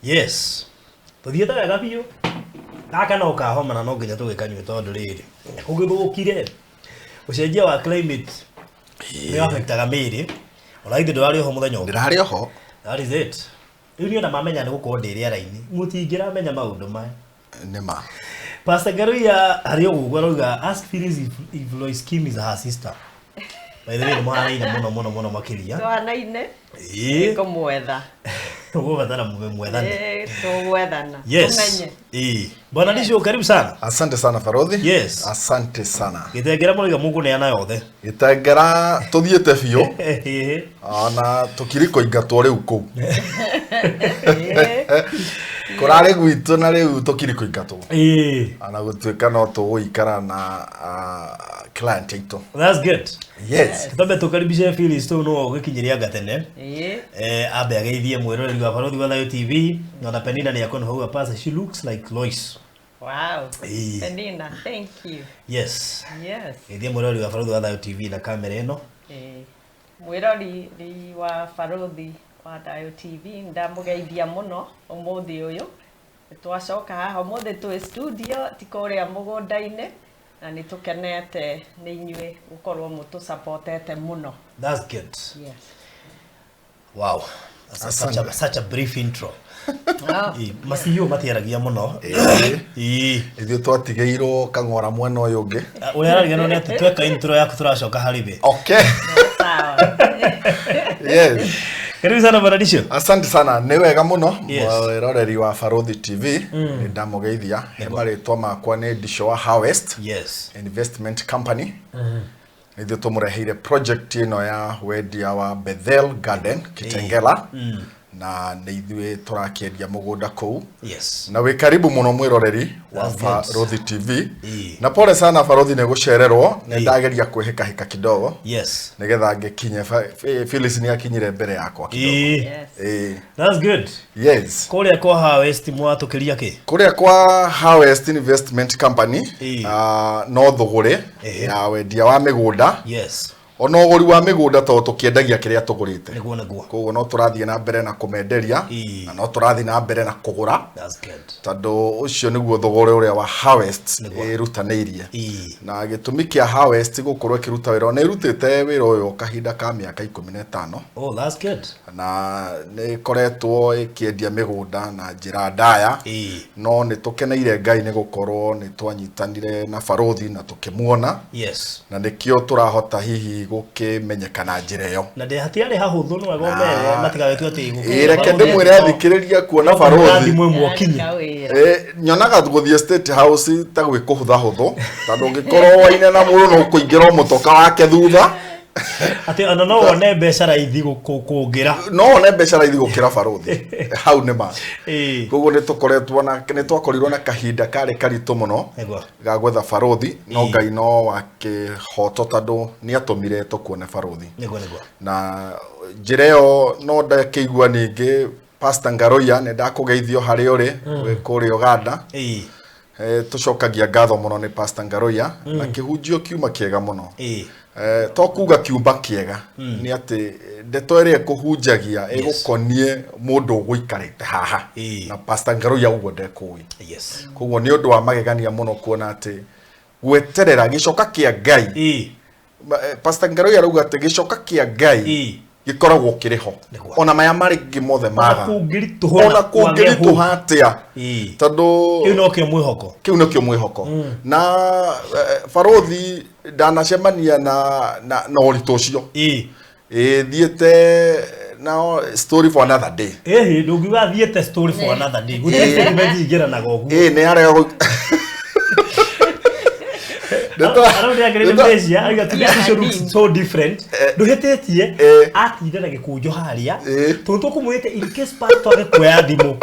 Yes. Tuthieta wega biũ. Gaka no kahoma na no nginya tũgĩkanyue tondũ rĩrĩ. Kũgĩthũkire. Ũcenjia wa climate. Nĩ affectaga mĩĩrĩ. Ona ithe ndũrarĩ ho mũthenya ũmwe. Ndĩrarĩ ho. That is it. Rĩu niĩ na mamenya nĩ gũkorwo ndĩ rĩera-inĩ. Mũtingĩramenya maũndũ maya. Nĩma. Pastor Garuya harĩ ũguo arauga ask Phyllis if Lois Kim is her sister. By the way, mũhanaine mũno makĩria. Tũhanaine. Kũmwetha. Ũgũbatara mwethane. Tũgwethana. Yes. Bwana Ndichu, karibu sana. Asante sana Farodhi. Yes. Asante sana. Gĩtengera mũriga Mungu nĩ ana yothe. Gĩtengera tũthiĩte biũ. Ona tũkiriko ingatwo rĩu kũu. Kũrarĩ gwitũ na rĩu tũkiriko ingatwo. Ana gũtuĩka no tũgũikara na client itũ. That's good. Yes. Tũmbe tũkaribishe Phyllis tu no gĩkinyiria gatene. Ambe ageithie mwĩroreri wa Farodhi wa Thayo TV na Penina nĩ yakona hau pasa. She looks like Lois. Wow. Penina, thank you. Yes. Yes. Geithie mwĩroreri wa Farodhi wa Thayo TV na kamera ĩno. Mwĩroreri wa Farodhi wa Thayo TV ndamugeithia muno umuthi uyu. Twacoka haha umuthi tu studio tikoria mũgũnda-inĩ. Na nĩ tũkenete nĩ inyuĩ gũkorwo mũtũ supportete muno. That's good. Yes. Wow. Such a brief intro. Masiyo matiaragia muno. Ithuĩ twatigĩirwo kang'ora mwena ũyũ ũngĩ. Ũrĩa ararigano nĩ atĩ tweka intro yaku tũracoka harĩ we. Okay. Sawa. Yes. Karibu sana Bwana Ndichu. Asante sana. Nĩ wega mũno. Mwĩroreri wa Farodhi TV. Nĩ ndamũgeithia. He marĩtwa makwa nĩ Ndichu wa Harvest. Yes. Investment Company. Nĩ tũmũreheire project ĩno ya wendia wa Bethel Garden Kitengela. Na nĩ ithuĩ tũrakĩendia mũgũnda kũu. Yes. Na wĩ karibu mũno mwĩroreri wa Farodhi TV. Na pole sana Farodhi nĩ gũcererwo. Nĩ ndageria kwĩhĩkahĩka kidogo. Yes. Nĩgetha ngĩkinye Phyllis nĩ akinyire mbere yakwa kidogo. That's good. Yes. Kũrĩa kwa Harvest mwatũkĩria kĩ? Kũrĩa kwa Harvest Investment Company no thũgũrĩ ya wendia wa mĩgũnda. Yes. Ona ũgũri wa mĩgũnda to tũkĩendagia kĩrĩa tũgũrĩte. Nĩguo. Koguo no tũrathiĩ na mbere na kũmenderia na no tũrathiĩ na mbere na kũgũra. That's good. Tondũ ũcio nĩguo thũgũrĩ ũrĩa wa Harvest ĩrutanĩirie. Na gĩtũmi kĩa Harvest gũkorwo ĩkĩruta wĩra nĩ ĩrutĩte wĩra ũyũ kahinda ka mĩaka 15. Oh, that's good. Na nĩ koretwo ĩkĩendia mĩgũnda na njĩra ndaya. No nĩ tũkeneire Ngai nĩ gũkorwo nĩ twanyitanire na Farodhi na tũkĩmuona. Yes. Na nĩkĩo tũrahota hihi gũkĩmenyekana njĩra ĩyo. Na hatiarĩ hahũthũ no agome matigagĩtue atĩ gũkũ. Reke ndĩmwĩre athikĩrĩria kuona Farodhi. Nyonaga gũthiĩ State House ta gwĩkũhũthahũthũ. Tondũ ũngĩkorwo waine na mũndũ no kũingĩra mũtoka wake thutha. Ati ana no one mbeca raithi gũkũngira. No one mbeca raithi gũkĩra Farodhi. Hau nĩ ma. Koguo nĩ tũkoretwo na nĩ twakorirwo na kahinda karĩ karitũ mũno. Ga gwetha Farodhi no Ngai no wakĩhoto tondũ nĩ atũmire tũkuone Farodhi. Na njĩra ĩyo no ndakĩigua ningĩ Pastor Ngaroya nĩ ndakũgeithio harĩ ũrĩ kũrĩa Uganda. Tũcokagia ngatho mũno nĩ Pastor Ngaroya na kĩhunjio kiuma kĩega mũno. To kuga kiumba kĩega nĩ atĩ ndeto ĩrĩa kũhunjagia ĩgũkonie mũndũ ũgũikarĩte haha na Pastor Ngaroya ũguo ndekũĩ. Koguo nĩ ũndũ wa magegania mũno kuona atĩ gweterera gĩcoka kĩa Ngai. Pastor Ngaroya arauga atĩ gĩcoka kĩa Ngai gĩkoragwo kĩrĩho. Ona maya marĩ ngĩ maga. Ona kũngĩritũha atĩa. Tondũ kĩu nĩkĩo mwĩhoko. Na Farodhi ndanacemania na ũritũ ũcio. Thiĩte na story for another day. Ndũngiuga thiĩte story for another day. Gũtirĩ segment ũguo. Nĩ arega I don't think I got to look so different. Do you hear atinda na gĩkũnjo harĩa tondũ tũkũmwĩte in case pastor agĩkũoya thimũ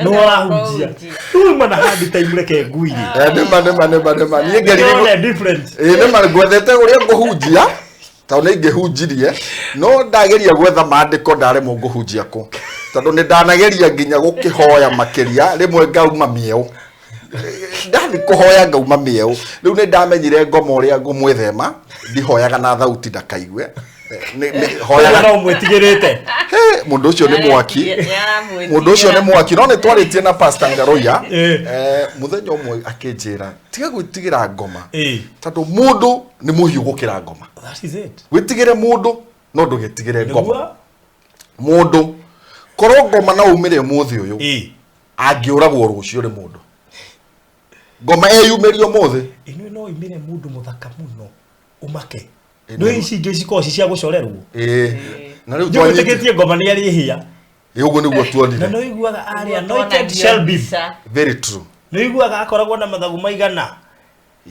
no arahunjia tu mana handi time reke nguire nĩma niĩ ngerire different nĩma gwethete ũrĩa ngũhunjia tondũ nĩ ingĩhunjirie no ndageria gwetha maandĩko ndaremwo ngũhunjia kũ tondũ nĩ ndanageria nginya gũkĩhoya makĩria rĩmwe ngauma mĩeo ndathi kuhoya ngauma mĩeo rĩu nĩ ndamenyire ngoma ũrĩa ngũmwĩthema ndihoyaga na thauti ndakaigue hoyaga no mwĩtigĩrĩte mundu ucio ni mwaki mundu ucio ni mwaki no ni twaritie na Pastor Ngaroya muthenya umwe akinjira tiga gwitigira ngoma tondu mundu ni muhiu gukira ngoma. That is it. Witigire mundu no ndugitigire ngoma. Mundu korwo ngoma na umire muthi uyu angiuragwo rucio ri mundu ngoma yumirio muthi ino no imire mundu muthaka muno umake no ici ngeci koci cia gucorerwo na riu twanyitikie ngoma ni ari hia uguo niguo tuonire na no iguaga ari anointed shall be very true no iguaga akoragwo na mathagu maigana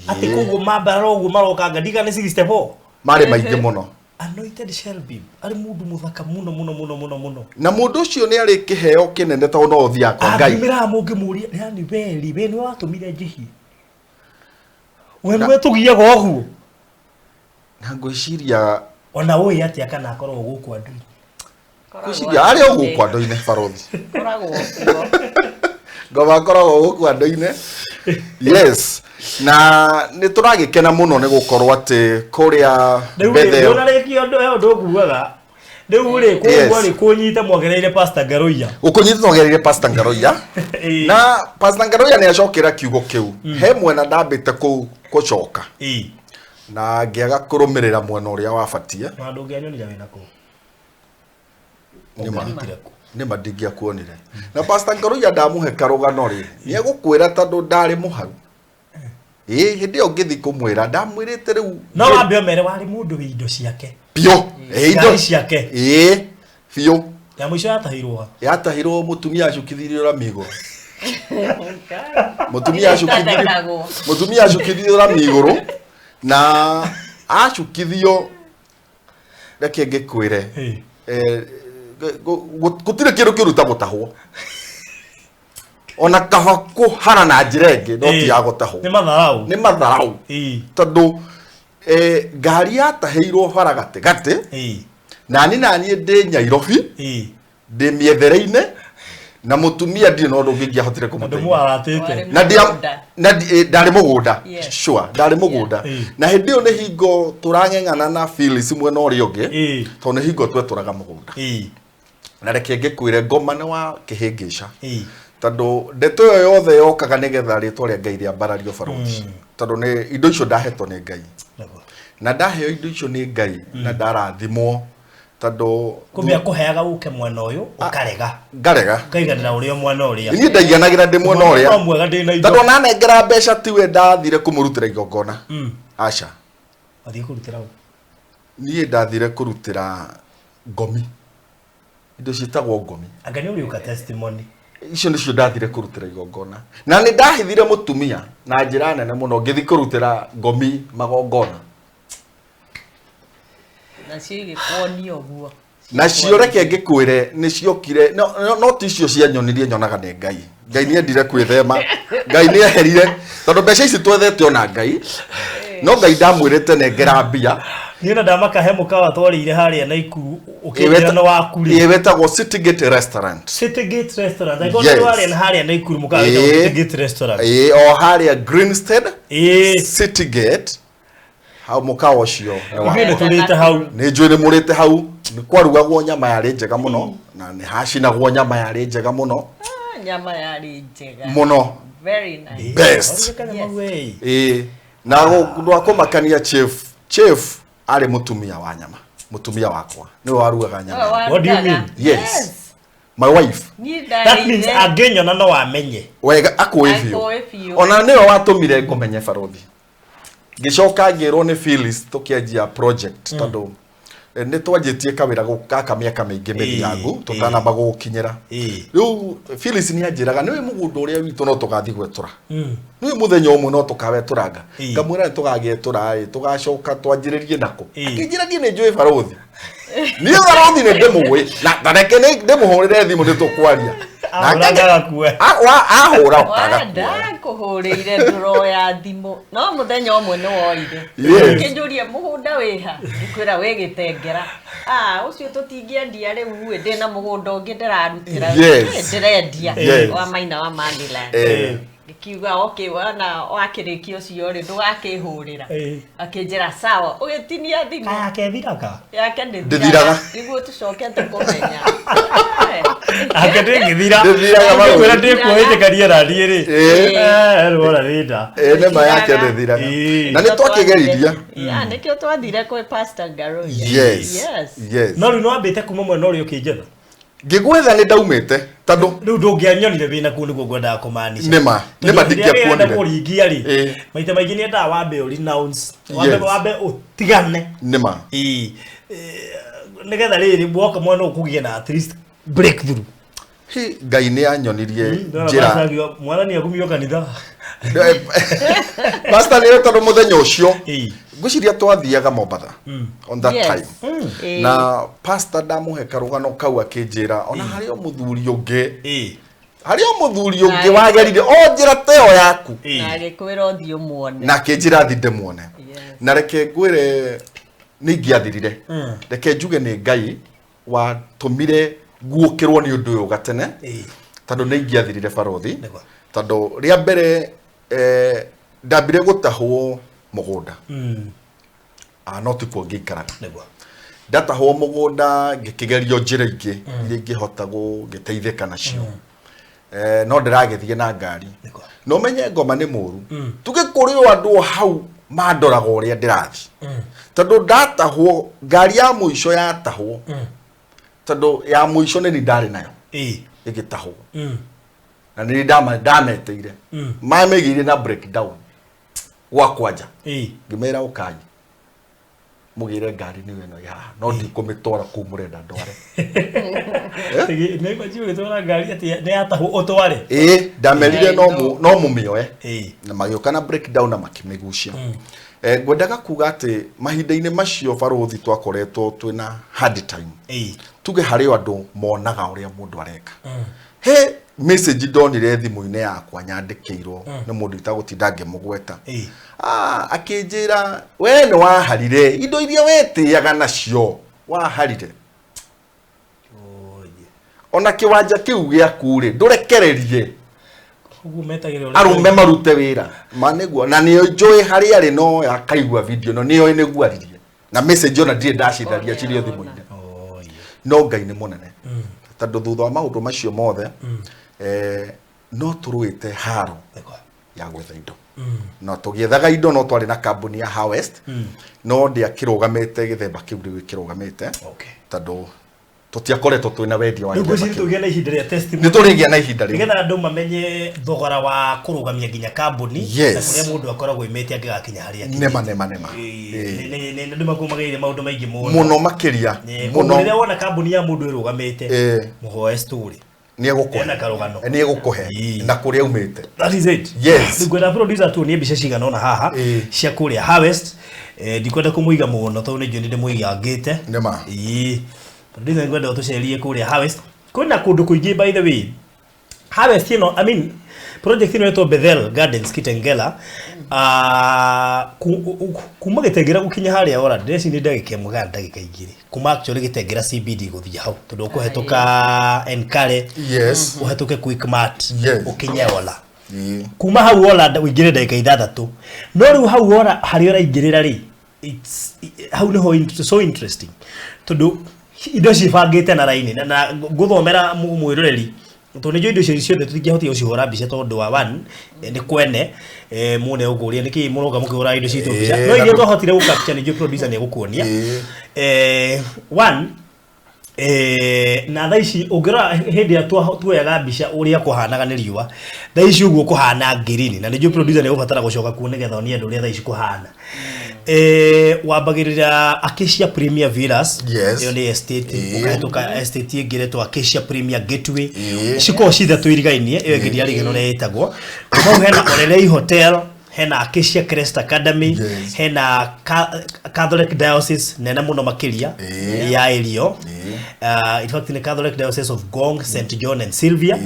ati kuguo mambara uguo maroka ngadiga ni 64 mari maingi muno anointed shall be ari mundu muthaka muno na mundu ucio ni ari kiheo kinene to no thia kwa Ngai amira mungi muria yani weli we ni watumire njihi we ni wetugia goguo na ngwiciria ona we ati akana akorwo guku andu ngwiciria ari guku andu-ine barothi koragwo ngoma koragwo guku andu-ine yes na ni turagikena muno ni gukorwo ati kuria bethe ona rekio ndo nguaga riu ri kuguo ri kunyita mwagereire Pastor Ngaroya ukunyita mwagereire Pastor Ngaroya na Pastor Ngaroya ni acokera kiugo kiu he mwena ndambite ku gucoka na ngiaga kurumirira mwena uria wabatie na ndungianyonira wina ku nima ndingia kuonire na Pastor Ngaroya ndamuhe karugano ri ni egukwira tondu ndari muharu hindi yo ngithi kumwira ndamwirite riu no wambe omere wari mundu wi indo ciake pio indo ciake pio ya mwisho yatahirwo mutumia acukithirio ramigo mutumia acukithirio ramiguru na acukithio reke ngikwire gutire kindu kiruta gutahwo ona kahaku hana na njirenge no ti ya gutahwo ni matharau tondu ngari yataheirwo haragate gate nani ndi Nyairobi ndi miethere-ine na mutumia ndi no ndungigia hotire kumuteithia na ndari mugunda sure ndari mugunda na hindi yo ni hingo turang'eng'ana na Phyllis mwena uri ungi to ni hingo tweturaga mugunda na reke ngikwire ngoma ni wa kihingisha tondu ndeto yo yothe yokaga nigetha ritwa ria Ngai ria mbarario barothi tondu ni indo icio ndahetwo ni Ngai na ndaheo indo icio ni Ngai na ndarathimwo tondu kumbia kuheaga uke mwena uyu ukarega ngarega ngaiganira uria mwena uria ni ndaiganagĩra ndi mwena uria tondu nanengera mbeca tiwe ndathire kumurutira igongona aca athie kurutira ni ndathire kurutira Ngomi indo ciitagwo Ngomi anga ni uri uka testimony icio nicio ndathire kurutira igongona na ni ndahithire mutumia na njira nene muno ngithi kurutira Ngomi magongona na cio reke ngikwire ni ciokire no ticio cia nyonirie nyonaga ni Ngai ni endire kwithema Ngai ni eherire tondu mbeca ici twethete ona Ngai no Ngai ndamwirite nengera mbia ni na ndamaka he mukawa twarire haria na Ikuru ukirana waku ri wetagwo Citygate restaurant I got haria na Ikuru mukawa Citygate restaurant o haria Greenstead Citygate hau mukawa ucio ni tulite hau ni njwire murite hau ni kwarugagwo nyama yari njega muno na ni hacinagwo nyama yari njega muno nyama yari njega muno very nice best na ndo akomakania chef ari mutumia wa nyama mutumia wakwa ni warugaga nyama what do you mean yes my wife that means agenya na no wamenye wega akwithio ona niwe watumire ngomenye barothi gicoka ngirwo ni Phyllis tukianjia project tondu ni twanjitie kawira gaka miaka mingi mithiangu tutanamba gukinyira riu Phyllis ni anjiraga niwe mugunda uria witu no tugathi gwetura niwe muthenya umwe no tukaweturanga ngamwira tugagietura tugacoka twanjiririe nako akinjiragie ni njui barothi ni barothi ni ndimugwi na tareke ni ndimuhurire thimu ni tukwaria ahuraga kuwe ahura okaga kuhurire nduro ya thimu no muthenya umwe ni woire kinjuria mugunda wiha ikwira wigitengera ucio tutingiendia riu ndina mugunda ungi ndirarutira ndirendia wa maina wa Mandela Gikiuga okay wana wakirikio cio ri ndugakihurira akinjira sawa ugitinia thimu yake thiraga yake ndithiraga niguo tucokete kumenya akendithira kwira ndikuhite karia radi ri rora rinda nema yake ndithiraga na ni twakigeriria nikio twathire kwi Pastor Ngaro yes no ri no ambite kuma mwe no ri ukinjena ngigwetha ni ndaumite tondu riu ndungianyonire wina ku niguo ngwenda kumaanisha nema ndikia kuonire muringia ri maita maingi ni nda wambe uri nouns wambe utigane nema nigetha riri mwoka mwana ukugie na at least breakthrough Ngai ni anyonirie njira mwana ni agumio kanitha Pastor ni tondu muthenya ucio ngwiciria twathiaga Mombasa on that time na pastor ndamuhe karugano kau akinjira ona hario muthuri ungi wagerire o njira teo yaku na gikwira othio muone na kinjira thinde muone na reke ngwire ni ngiathirire reke njuge ni Ngai watumire guokirwo ni undu uyu gatene tondu ni ngiathirire barothi tondu ria mbere ndambire gutahwo mugunda no tipo ngikaraga ndatahwo mugunda ngikigerio njira ingi iria ingihota gugiteithika nacio no ndiragethie na ngari no menye ngoma ni muru tugikurio andu hau mandoraga uria ndirathi tondu ndatahwo ngari ya muico yatahwo tondu ya muico ni ndari nayo igitahwo na ni ndameteire mamegire na breakdown wakwanja ngimera ukai mugire ngari ni weno ya no ndikumitwara ku murenda ndware nĩgwa jiwe gĩtwara ngari ati nĩ yatahwo ũtware ndamerire no mumioe na magĩũka na breakdown na makĩmĩgucia ngwendaga kuga atĩ mahinda-inĩ macio barothi twakoretwo twĩna hard time tuge harĩ andũ monaga ũrĩa mũndũ areka message ndonire thimu-inĩ yakwa nyandĩkĩirwo nĩ mũndũ itagũtinda ngĩmũgweta akĩnjĩra we nĩ waharire indo iria wetĩaga nacio waharire ona kĩwanja kĩu gĩaku rĩ ndũrekererie arume marute wĩra manĩguo na nĩ njũĩ harĩa arĩ no akaigua video no nĩoĩ nĩguo aririe na message ona ndirĩ ndacitharia cirio thimu-inĩ no Ngai nĩ mũnene tondũ thutha wa maũndũ macio mothe no tũrũĩte haro ya gwetha indo no tũgĩethaga indo no twarĩ na kambuni ya Harvest no ndiakĩrũgamĩte gĩthemba kĩu rĩu kĩrũgamĩte tondũ tutiakoretwo twina wendia wa indo tũgĩa na ihinda rĩa testimony nĩtũrĩgĩa na ihinda rĩu nĩgetha andũ mamenye thogora wa kũrũgamia nginya kambuni na kũrĩa mũndũ akoragwo imĩte angĩgakinya harĩa nema nĩ ndĩ magũmagĩrĩire maũndũ maingĩ mũno makĩria mũno rĩrĩa wona kambuni ya mũndũ ĩrũgamĩte mũhoe story nĩegũkũhe na kũrĩa umĩte that is it yes ngwenda producer tu nĩ mbica cigana ona haha cia kũrĩa Harvest ndikwenda kũmũiga mũno tondũ nĩ njũĩ ndĩmũigangĩte nema producer ngwenda ũtũcerie kũrĩa Harvest kwĩna kũndũ kũingĩ by the way Harvest ĩno I mean project ĩno ĩtwo Bethel Gardens Kitengela kuma Gĩtengera gũkinya harĩa ora ndĩreci nĩ ndagĩka ĩmwe kana ndagĩka igĩrĩ kuma actually Gĩtengera CBD gũthiĩ hau tondũ ũkũhetũka Enkare ũhetũke Quickmart ũkinye Ola kuma hau Ola ũingĩre ndagĩka 6 no rĩu hau Ola harĩa ũraingĩrĩra rĩ hau nĩho so interesting tondũ indo cibangĩte na raini na ngũthomera mwĩroreri tondũ nĩ indo icio ciothe tũtingĩhotire gũcihũra mbica tondũ wa one nĩ kwene mune ũgũria nĩkĩ mũroga mũkĩhũra indo citũ mbica no iria twahotire gũcapture nĩ producer nĩ egũkuonia one na thaa ici ũngĩrora hĩndĩ ĩrĩa tuoyaga mbica ũrĩa kũhanaga nĩ riũa thaa ici ũguo kũhana ngirini na nĩ producer nĩ egũbatara gũcoka kuo nĩgetha onie andũ ũrĩa thaa ici kũhana wambagĩrĩra Acacia Premier Villas iyo nĩ estate ũkahĩtũka estate ĩngĩretwo Acacia Premier Gateway cikoragwo cithatũ irigainie iyo ĩngĩ ndiarigano ũrĩa ĩtagwo hau hena Orelei Hotel hena Acacia Crest Academy hena Catholic Diocese nene mũno makĩria ya Elio in fact in the Catholic Diocese of Gong, St. John and Sylvia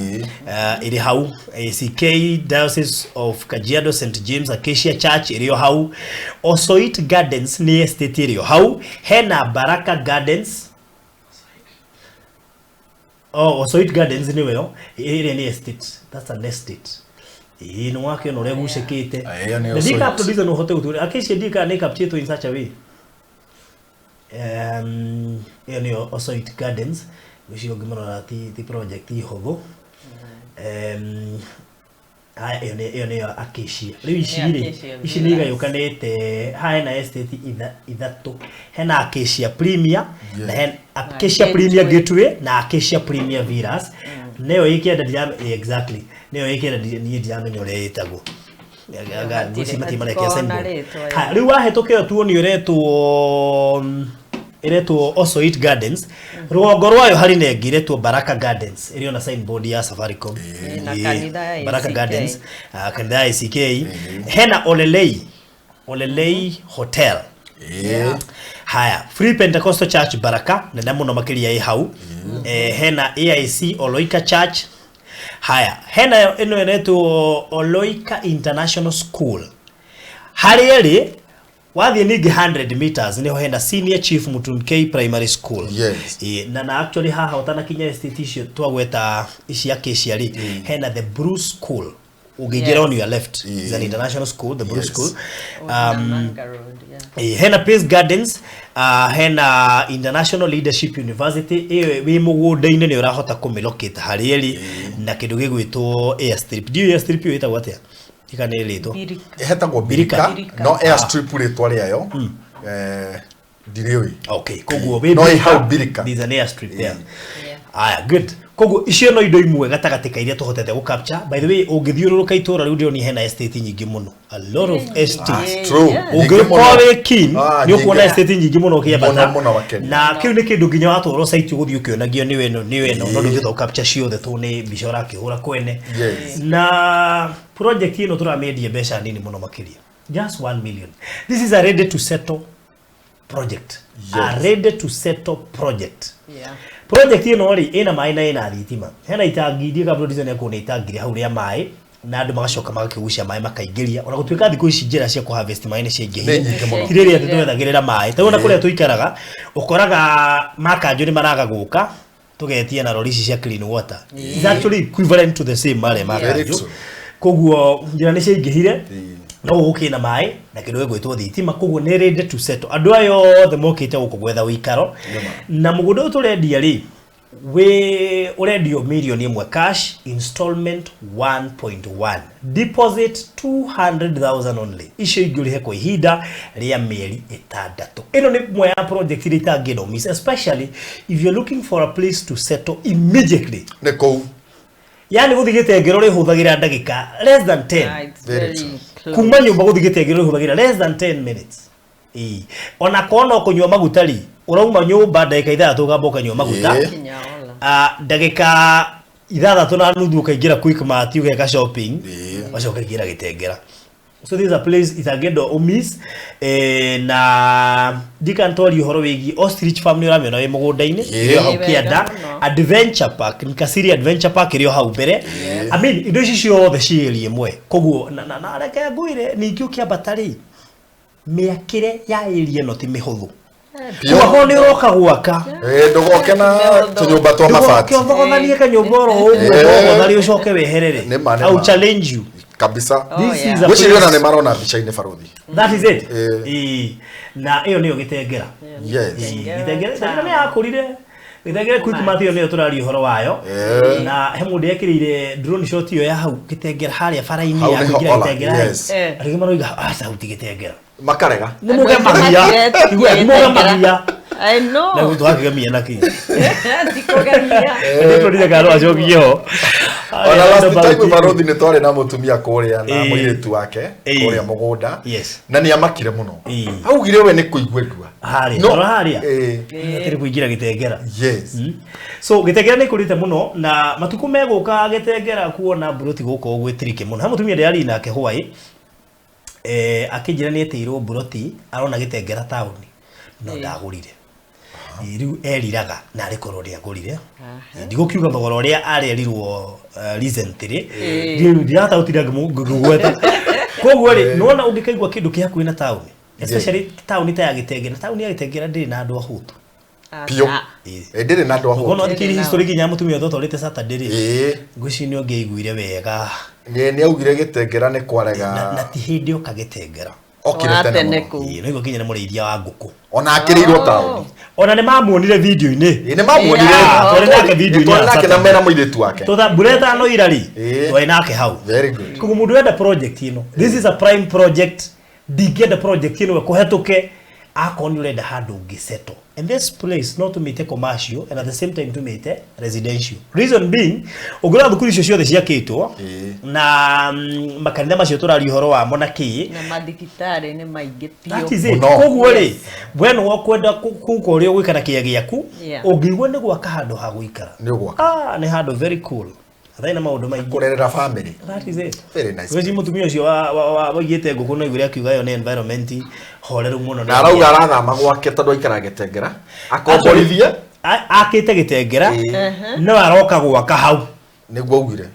iri hau ACK Diocese of Kajiado, St. James Acacia Church iri hau Osoit Gardens ni estate iri hau hena Baraka Gardens Osoit Gardens ni weyo iri ni estate that's an estate no wake no regucikite ndika producer no hote gutura akisi ndika ne capture to in such a way also it gardens which you gimana the project ihotho ene acacia riu ici ni gayukanite hena estate ithatu hena acacia premier na hena acacia premier gateway na acacia premier villas neo ikenda exactly neo ikenda ni diamond ore itago gaga gusi mati maleke sembo riu wahetokera tuoni iretwo also it gardens rugongo rwayo hari nengire tu Baraka Gardens iri ona signboard ya Safaricom na kanitha Baraka Gardens kanitha ICK hena Olelei Hotel haya Free Pentecostal Church Baraka na muno makiria i hau hena AIC Oloika Church haya hena ino iretwo Oloika International School hari eri wathi ningi 100 meters niho henda Senior Chief Mutunkei Primary School na actually haha utana kinya institution twagweta ici acacia ri hena the Bruce School ugigira on your left is an international school the Bruce School hena Peace Gardens hena International Leadership University wi mugundaine ni urahota kumilocate hari eri na kindu gigwitwo airstrip dio airstrip wita atia ikane rito hetagwo Birika no airstrip ritwa riayo diriwi okay koguo no how Birika these an airstrip there aya good koguo icio no indo imwe gatagatika iria tuhotete gu capture by the way ungithiururuka itura riu ndio ni hena estate nyingi muno a lot of estates true ungikore kin ni ukuona estate nyingi muno kiabata na kiu ni kindu nginya watoro site guthio kionagio ni weno no ndugitho capture ciothe tu ni bishora kihura kwene na project ino turamedie besha nini muno makiria just 1 million this is a ready to settle project a ready to settle project project ino ri ina mai na ina thitima hena itangi ndika producer ne ko ne itangire hau ria mai na andu magacoka magakigucia mai makaigeria ona gutwika thiku ici njira cia ku harvest mai ne ciengehi tiriri ati twethagirira mai tawona kuria tuikaraga ukoraga makanjo ni maraga guka tugetia na rorisi cia clean water is actually equivalent to the same mare makanjo koguo njira ne ciengehire no gukina mai na kindu gwitwo thitima koguo ne ready to settle andu ayo the mokite gukugwetha wikaro na mugundo uturendia ri we urendio million imwe cash installment 1.1 deposit 200,000 only icio ingurihe kwa ihinda ria mieri 6 ino ni mwe ya project iri tangino miss especially if you're looking for a place to settle immediately neko yani guthigite ngero ri huthagira ndagika less than 10 very true kuma nyumba guthigite ngero ri huthagira less than 10 minutes ona kono kunywa magutari urauma nyumba ndagika ithatu gamboka nywa maguta ndagika ithatatu na nuthu ukaingira quick mart ugeka shopping wacoka ingira gitengera so this is a place itagendo umis na dikantori horo wigi ostrich family ramena we mugundaini iyo hau kianda adventure park nikasiri adventure park iyo hau mbere I mean indo ici ciothe ciĩrie mwe koguo na reke nguire ningi ukia batari miakire ya area no ti mihuthu Kwa ni roka gwaka ndugoke na tunyumba twa mabati kiongothanie kanyumba ro uguo thari ucoke weherere au challenge you kabisa this is a place ne marona bicha-ini barothi that is it na iyo niyo gitengera gitengera ni akurire gitengera quick mart iyo niyo turari horo wayo na hemunde ekirire drone shot iyo ya hau gitengera haria faraini ya kugira gitengera arige maroiga sauti gitengera makarega nimuge mahia nimuge mahia I know na gutwakigamia naki tikogamia ndikorire garo acogio ona last time barothi ni twari na mutumia kuria na muiritu wake kuria mugunda na ni amakire muno augire we ni kuigwedua haria atiri kuigira gitengera so gitengera ni kurite muno na matuku meguka gitengera kuona buroti guko gwitirike muno ha mutumia ndari nake Hawaii akijira ni etirwo buroti arona gitengera town no ndagurire riu eriraga na ari korori agurire ndigukiuga thogora uria arerirwo recently riu ndiata utiraga ngugweta koguo ri nona ungikaigwa kindu kia kwina town especially town ta ya gitengera ndi na andu ahutu Pio. Ndire na ndo aho. Kono tikiri history kinya mutumia thotorite Saturday ri. Nguci ni ongeiguire wega. Ni augire gitengera ni kwarega. Na ti hindi okagitengera. Okirete no igo kinya na mureithia wa nguku. Ona akirirwo taoni. Ona ni mamuonire video ini. Ni mamuonire. Tore nake video ni. Nake na mera muiretu wake. Totha bureta no irari. Tore nake hau. Very good. Kuko mundu enda project ino. This is a prime project. Digger the project ino kuhetuke akoni urenda handu ngiseto. And this place not to meet a commercial and at the same time to meet a residential. Reason being, ogora thukuru icio ciothe ciakitwo na makanitha macio turari horo wa monaki na madikitari ni maingi pio. That is it. Koguo ri, bueno wakwenda kuko uri gwikara kia giaku, ungigwo ni gwaka handu ha gwikara. Ni gwaka. Ni handu very cool. Athaina maundu maingi. Kurerera family. That is it. Very nice. Wewe mutumia ucio wa gite nguku no igure akiuga yo ni environment horeru muno na arauga arathama gwake tondu aikara gitengera akomborithie akite gitengera no aroka gwaka hau niguo ugire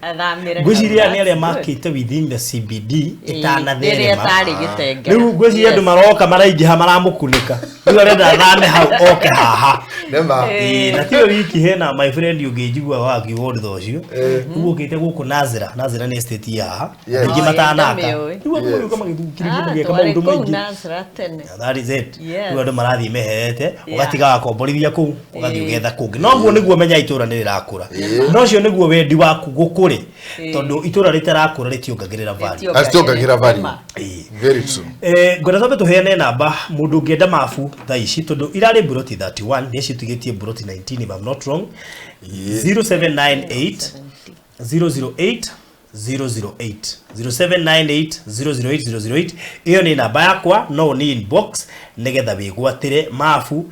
ngwiciria ni aria makite within the CBD itanatherema tari gitengera riu ngwiciria andu maroka maraingiha maramukunika riu arenda athame hau oke haha nema na tiyo wiki hena my friend ungijigwa waki ward thocio ugukite guku Nazira ni estate ya ingi matanaka riu andu kama githukiririe kama undu maingi Nazira tene that is it riu andu marathi mehete ugatiga wakomborithia ku ugathi ugetha kungi no guo niguo menya itura ni rirakura no cio niguo wendi waku gukuri tondu itura ritarakura ritiongagirira value astiongagira value very true ngora tobe tuheane namba mundu ngenda mafu tha ici tondu irari buroti 31 ni citigetie buroti 19 if I'm not wrong 0798 008 008 0798 008 iyo ni namba yakwa no ni inbox negetha wigwatire mafu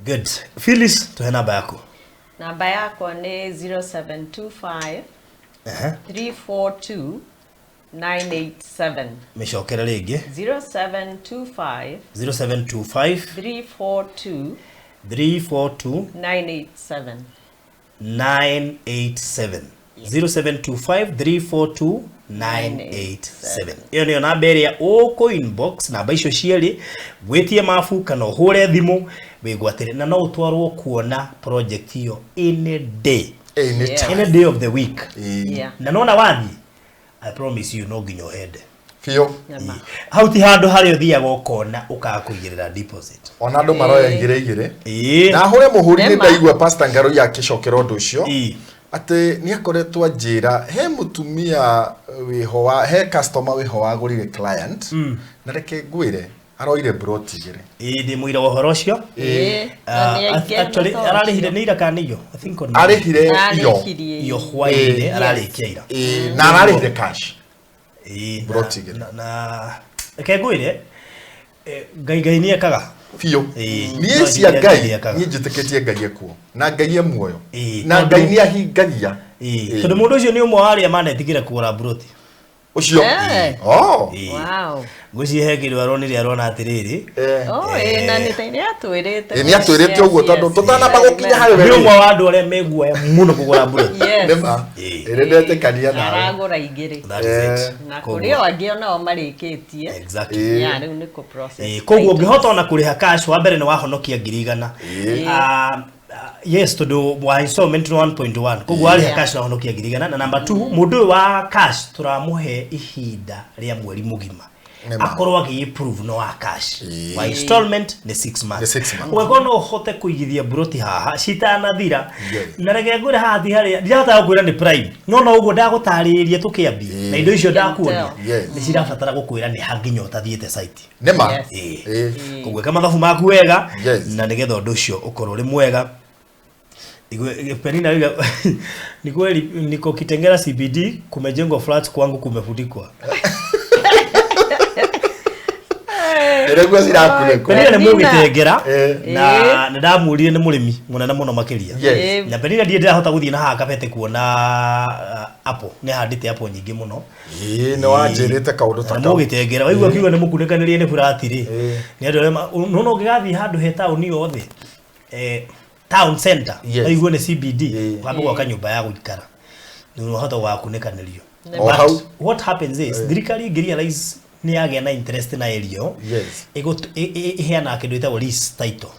good Phyllis tuhe namba yako namba yako ni 0725 342 987 meshokera rege 0725 342 987 987 0725 342 987 iyo niyo namba ĩrĩa ũkũ inbox namba icio ciĩrĩ gwitie mafu kana ũhũre thimũ wĩgwatĩre na no ũtwarwo kuona project iyo any day any day of the week na nona wathi I promise you no nginya ũhende fio hauti handu hari uthiaga ukona ukakuigirira deposit ona andu maroya igire na hore muhuri ni ndaigwa pastor Ngaro yakicokera undu ucio ati ni akoretwo njira he mutumia wiho he customer wiho wa gurire client na reke ngwire aroire broti igire ndi muira uhoro ucio actually ararihire ni ira kaniyo I think on arihire iyo hwaire ararikia ira na ararihire cash broti igire na kegwire ngai ni ekaga fio ni cia ngai ni njiteketie ngai ekuo na ngai emuoyo na ngai ni ahingagia tondu mundu ucio ni umwe aria manetigire kugura broti ucio wow guci hegirwa ronire arona atiriri na nitaire atwirite ni atwirite uguo tondu tutana bagukinya hari we ni umwe wa andu aria meguoya muno kugura broti nema irendete kania na aragura igire na kurio angi onao marikitie exactly ya riu niko process koguo ngihota ona kuriha cash wa mbere ni wahonokia 100 yes tondu wa installment 1.1 koguo ariha cash na wahonokia 100 na number 2 mundu wa cash turamuhe ihinda ria mweri mugima akorwo agi-approve no wa cash wa installment ni 6 months wego no hote kuigithia broti haha citanathira na rege ngure hathi haria ndihota gukwira ni prime no uguo ndagutariria tukiambia na indo icio ndakuonia ni cirabatara gukwira ni hanginya utathiete site nema koguo kama mathabu maku wega na nigetha undu ucio ukorwo ri mwega Penina wiga ni kweli niko Kitengera CBD kumejengwa flat kwangu kumefudikwa Eregwa sirakuneko Penina ni Kitengera na ndamurire ni murimi munene muno makiria na Penina ndiye ndahota guthie na haha kapete kuona apple ni handite apple nyingi muno ni wanjirite kaundu ta na Kitengera waigua kiuga ni mukunekanirie ni flat ri ni andu no ngigathi handu he town yothe town center aigwe ni CBD kwambe kwa nyumba ya guikara ni unahota wa kunekanirio what happens is thirikari realize ni age na interest na elio iheana kindu ita lease title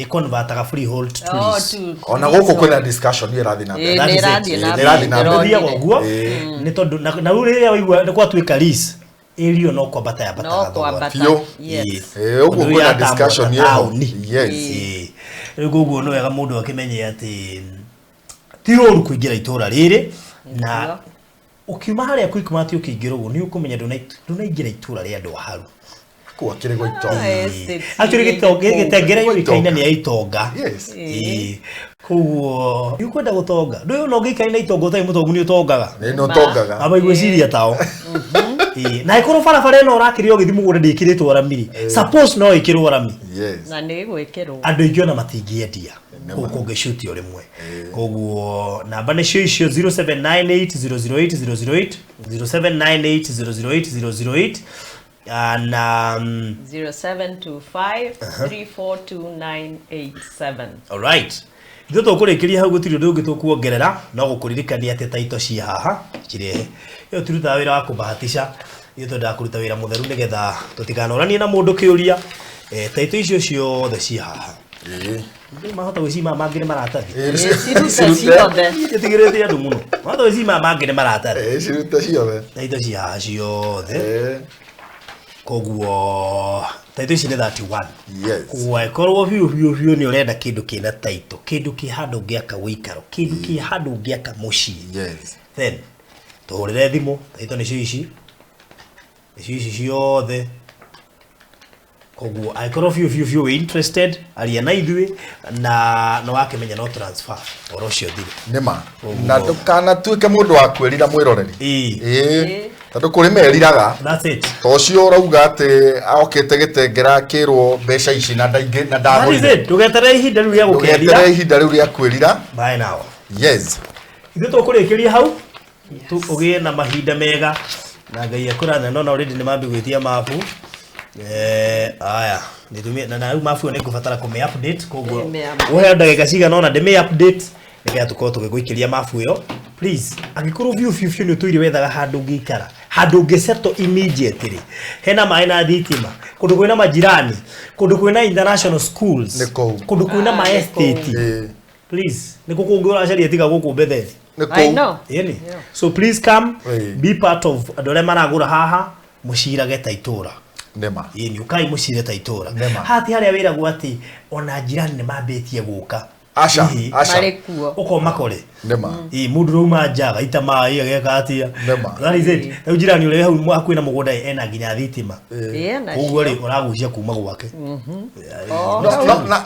convertaga freehold to lease ona goko kwina discussion ni rathi na nirathi na ndia goguo ni tondu na uri waigua ni kwa twika lease elio no kwa bata ya bata fio ugo kwina discussion yes goguo no wega mundu akimenye ati tiroru kuingira itura riri na ukiuma haria kwikuma ukiingira uguo ni ukumenya ndunaingira itura ria andu haru kwa kirego itonga actually gitengere yurikaina ni itonga kuo yukwenda gutonga ndu no gikaina itonga utai mutongu ni utongaga no tongaga aba igwiciria tao na ikoro barabara no urakiri ogithii mugunda ndikiritwo ramiri suppose no ikirwo rami na ni gwikirwo andu ingiona matingiedia kungishuti rimwe koguo namba ni cio 0798008008 0798008008 and 0725342987 all right ithu tukurikiria hau gutiri ndu ngitukuongerera no gukuririkania ati taito ci haha cirehe yo turuta wira wa kubahatisha ithu ndakuruta wira mutheru nigetha tutikanoranie na mundu kiuria taito icio ciothe ci haha ndi mahota gwicima mangire maratathi citigirite andu muno mahota gwicima mangire maratathi ciruta ciothe taito ci haha ciothe koguo taito ici ni 31 kuwa ikorwo biu ni urenda kindu kina taito kindu ki handu ngiaka wikaro kindu ki handu ngiaka muci then tuhurire thimu taito ni ici ciothe koguo ikorwo biu we interested aria na ithui na no wakimenya no transfer oro cio thire nima na ndukana tuike mundu wa kwirira mwiroreri tondu kuri meriraga that's it tocio urauga ati okete gitengera kirwo mbeca ici na ndaingi na ndagurire tugetere ihinda riu ria gukerira tugetere ihinda riu ria kwirira bye now yes ithu tukurikiria hau ugie na mahinda mega na ngai akuratha no already ni mambi gwitia mapu aya nitumie na mafu ni kufatara ku me update koguo wewe ndagika ciga no na de me update nikia tuko tugiguikiria mafu yo please agikuru view ni utuire wethaga handu ngikara handu ngiseto immediately hena mai na thitima kundu kwina majirani kundu kwina international schools kundu kwina ma estate please nikukungi uracaria tiga guku mbetheri I know so please come be part of adore maragura haha mushirage taitura nema ni ukai mushire taitura hati haria wira gwati ona jirani ni mambetie guka asha marekuo uko makore nema mundu ruma njaga ita mai ageka atia that is it na jirani ule hau mwakwina mugunda ena nginya thitima uguo ri uragucia kuma gwake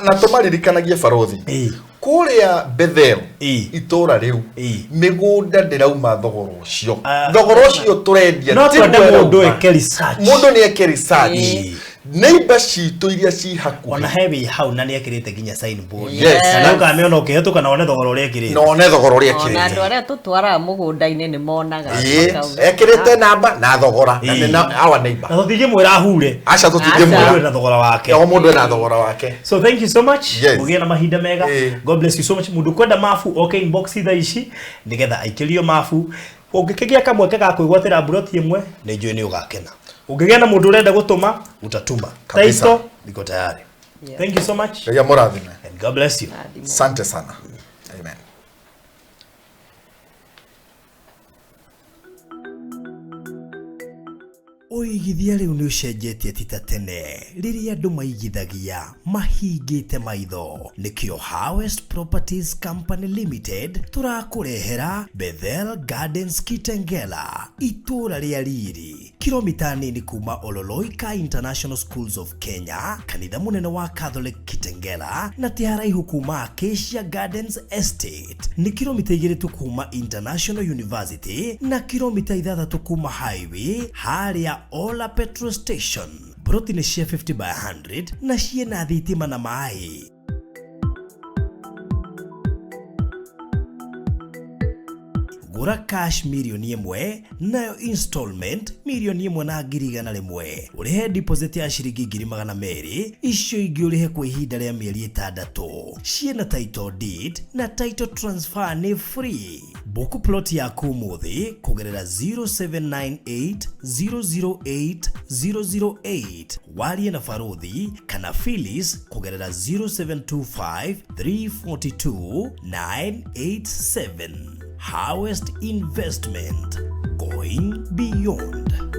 na tumaririkanagie barothi kuria Bethel itora riu migunda ndirauma thogoro ucio turendia no twende mundu eke research mundu ni eke research neighbor citu iria ci hakuhi ona heavy hau na ni ekirite ginya sign board na ukameona ukihituka na one thogoro ria ekirite no one thogoro ria ekirite na andu aria tutwara mugunda-ini ni monaga ekirite namba na thogora na our neighbor na tutige mwira hure acha tutige mwira na thogora wake o mundu na thogora wake so thank you so much mugie na mahinda mega God bless you so much mundu kwenda mafu okay inbox itha ici nigetha aikirio mafu ungikigia kamweke ga kwigwatira buroti imwe ni njui ni ugakena ungigia na mundu urenda gutuma utatuma taito niko tayari thank you so much ya morathime and God bless you asante sana amen Oigithia riu ni ucenjetie tita tene riria andu maigithagia mahingite maitho nikio Harvest Properties Company Limited turakurehera Bethel Gardens Kitengela itura ria riri kilomita nini kuma Ololoika International Schools of Kenya kanitha munene wa Catholic Kitengela na tiharaihu kuma Acacia Gardens Estate ni kilomita 2 tu kuma International University na kilomita 3 kuma highway haria Ola petrol station broti ni cia 50 by 100 na ciena thitima na mai gura cash milioni 1 nayo installment milioni 1,100,000 urihe deposit ya shilingi 200,000 icio ingi urihe kwa ihinda rĩa mĩeri 6 ciena title deed na title transfer ni free. Book plot yaku umuthi kugerera 0798008008 warie na Farodhi kana Phyllis kugerera 0725342987. Harvest Investment, going beyond.